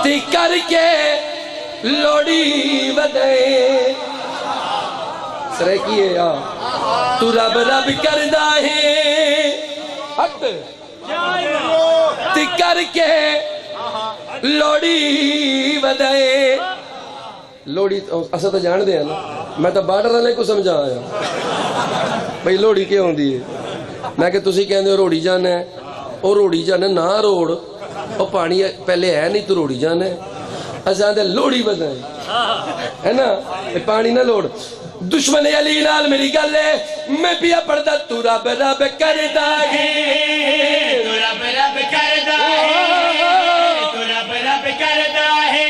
تی کر کے لوڑی ودے سرے کیے یا تو رب رب کردہ ہے حق تی کر کے لوڑی ودے لوڑی اسا تو جان دے ہیں نا میں تو بارڈر والے کو سمجھا آیا بھئی لوڑی کیا ہوں دی ہے میں کہ تسی کہندے ہو روڑی جانا ہے اور روڑی جانا نہ روڑ اور پانی پہلے ہے نہیں تو روڑی جانا ہے اسا دے لوڑی بدائیں ہے نا پانی نہ لوڑ دشمن علی نال میری گل ہے میں پیا پڑھدا تو رب رب کردا ہے تو رب رب کردا ہے تو رب رب کردا ہے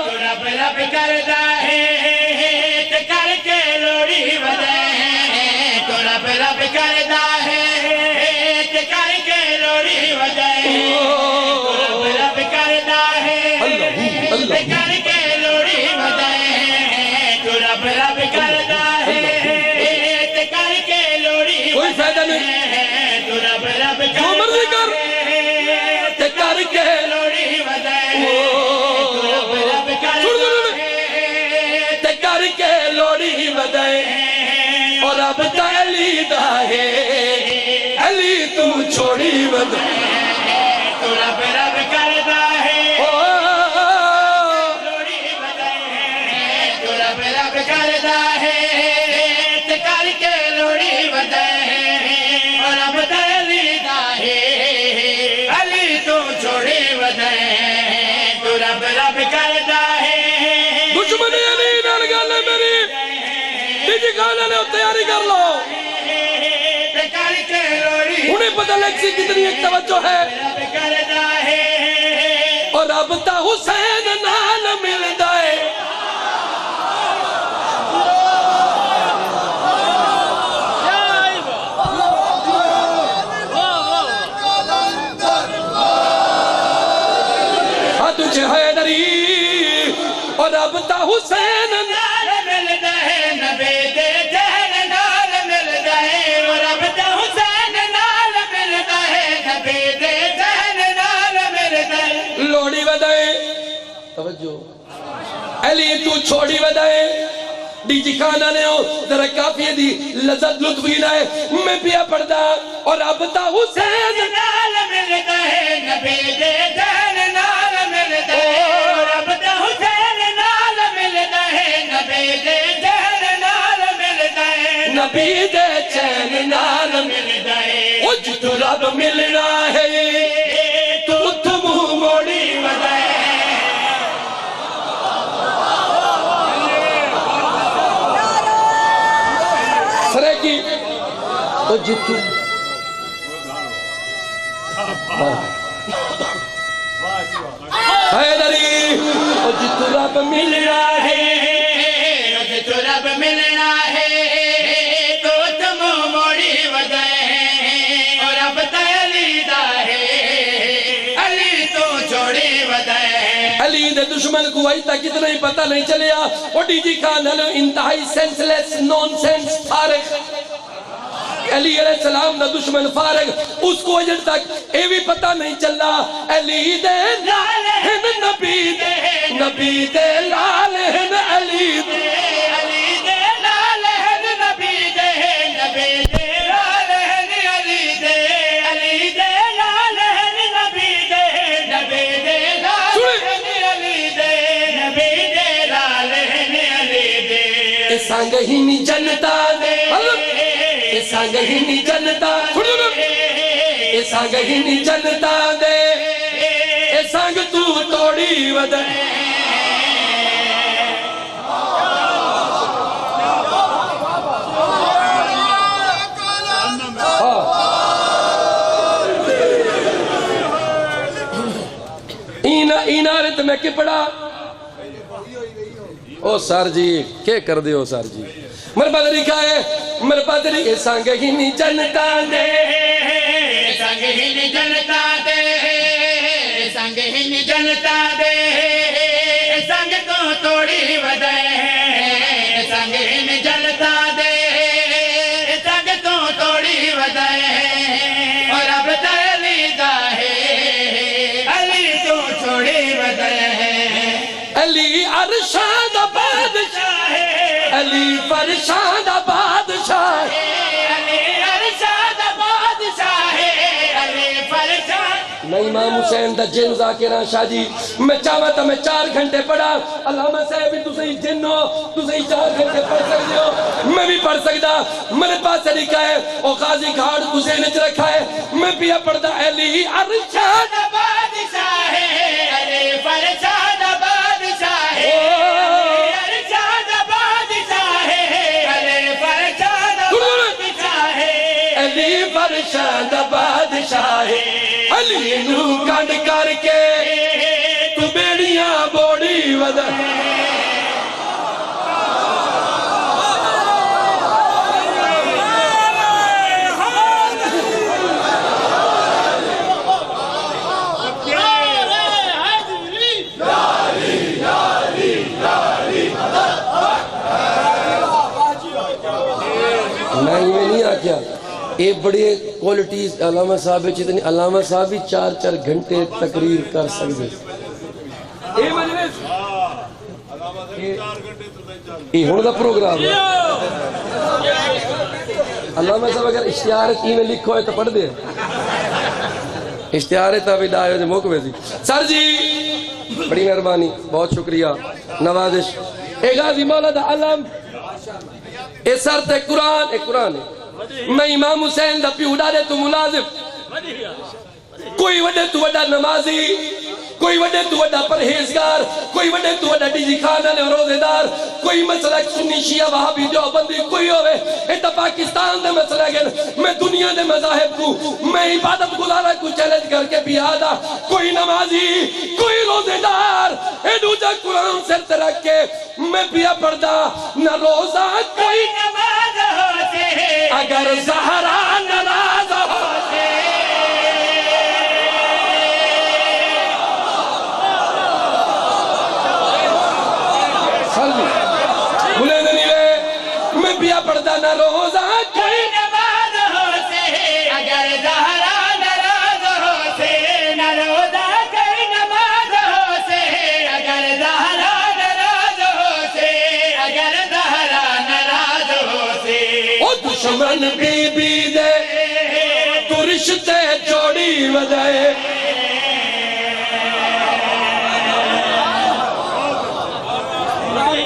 تو رب رب کردا ہے تے کر کے لوڑی ودے تو رب رب کردا ہے تے کر کے لوڑی ودے تو رب رب کردا ہے تے کر کے لوڑی ودے تو رب رب کردا ہے تے کر کے لوڑی کوئی فائدہ نہیں تو رب رب جو مرضی کر تے کر کے لوڑی ودے تو رب رب تے کر کے لوڑی ودے اور رب تا علی دا ہے علی تو چھوڑی ودے تو رب رب کردا ہے لوڑی ودے تو رب رب کردا ہے تے کر کے لوڑی ودے اور رب علی دا ہے علی تو چھوڑی ودے تو رب رب کردا ہے دشمن علی نال گل ہے میری تیجی کھانا نے تیاری کر لو تے کر کے لوڑی انہیں پتہ لگ سی کتنی ایک توجہ ہے رب کردا ہے اور رب تا حسین نال ملدا ہے تجھے حیدری اور رب تا حسین نال ملدا ہے نبی دے جہل نال ملدا ہے اور رب دا حسین نال ملدا ہے نبی دے جہل نال ملدا ہے لوڑی ودائے توجہ علی تو چھوڑی ودائے ڈی جی خانہ نے ہو ذرا کافی دی لذت لطف گنائے میں پیا پڑھدا اور رب تا حسین نال ملدا ہے نبی دے جہل نال ملدا ہے اور رب دا حسین نال ملدا ہے نبی دے جہل نال ملدا ہے نبی دے چین نال ملدا ہے او جتو رب ملنا ہے تو تم موڑی ودائے سرے کی او جتو حیدری او جتو رب ملنا ہے تو رب ملنا ہے تو تم موڑی ودے اور رب علی دا ہے علی تو چھوڑی ودے علی دے دشمن کو آئی تک اتنا ہی پتہ نہیں چلیا وہ ڈی جی خان ہلو انتہائی سینسلیس نون سینس فارغ علی علیہ السلام دا دشمن فارغ اس کو اجڑ تک اے بھی پتہ نہیں چلا علی دے لال ہن نبی دے لال ہن علی دے علی دے لال ہن نبی دے نبی دے لال ہن علی دے علی دے لال ہن نبی دے نبی دے لال ہن علی دے نبی دے لال ہن علی دے اے سانگ ہی نہیں جنتا دے اے سانگ ہی نہیں جنتا اے سانگ ہی نہیں جنتا دے اے سانگ تو توڑی ودے اینا رت میں کی پڑا او سار جی کیا کر دے او سار جی مر بدری کھائے مر بدری اے سانگ ہی نہیں جنتا دے سنگ ہی نہیں جنتا دے سنگ ہی نہیں جنتا دے سنگ تو توڑی ودے سنگ ہی نہیں جنتا دے سنگ تو توڑی ودے اور اب علی دا ہے علی تو چھوڑی ودے فرشاں دا بادشاہ علی عرشاں دا بادشاہ علی فرشاں میں امام حسین دا جن ذاکرہ شاہ جی میں چاہوا تھا میں 4 گھنٹے پڑھا علامہ صاحب بھی تسیں جن ہو تسیں 4 گھنٹے پڑھ سکتے ہو میں بھی پڑھ سکتا میرے پاس طریقہ ہے او قاضی گھاٹ تسیں نچ رکھا ہے میں بھی پڑھتا علی عرشاں دا بادشاہ علی فرشاں دا بادشاہ عرشاں دا بادشاہ علی فرشاں دا بادشاہ علی فرشاں دا بادشاہ علی نو کنڈ کر کے تو بیڑیاں بوڑی ودا میں نہیں آکیا یہ بڑی کوالٹیز علامہ صاحب چیتنی علامہ صاحب بھی 4 گھنٹے تقریر کر سکتے یہ مجلس یہ ہونے دا پروگرام ہے علامہ صاحب اگر اشتہار میں لکھو ہے تو پڑھ دے اشتہار تابید آئے جو موقع میں تھی سر جی بڑی مہربانی بہت شکریہ نوازش اے غازی مولا دا علم اے سر تے قرآن اے قرآن ہے میں امام حسین دا پیو ڈالے تو ملازم کوئی وڈے تو وڈا نمازی کوئی وڈے تو وڈا پرہیزگار کوئی وڈے تو وڈا ڈی جی خانہ نے روزے دار کوئی مسئلہ سنی شیعہ وہابی دیوبندی کوئی ہوئے ایتا پاکستان دے مسئلہ گئن میں دنیا دے مذاہب کو میں عبادت گزارا کو چیلنج کر کے بھی آدھا کوئی نمازی کوئی روزے دار اے دوجہ قرآن سر ترک کے میں پیا پڑھدا نہ روزہ کوئی نماز ہوتے اگر زہرا ناراض ہوتے بھولے دنی لے میں پیا پڑھتا نہ روزہ کوئی نماز ہوتے اگر زہرا ناراض ہوتے نہ روزہ کوئی نماز ہوتے اگر زہرا ناراض ہوتے اگر زہرا ناراض ہوتے او دشمن بی بی دے تو رشتے جوڑی وجائے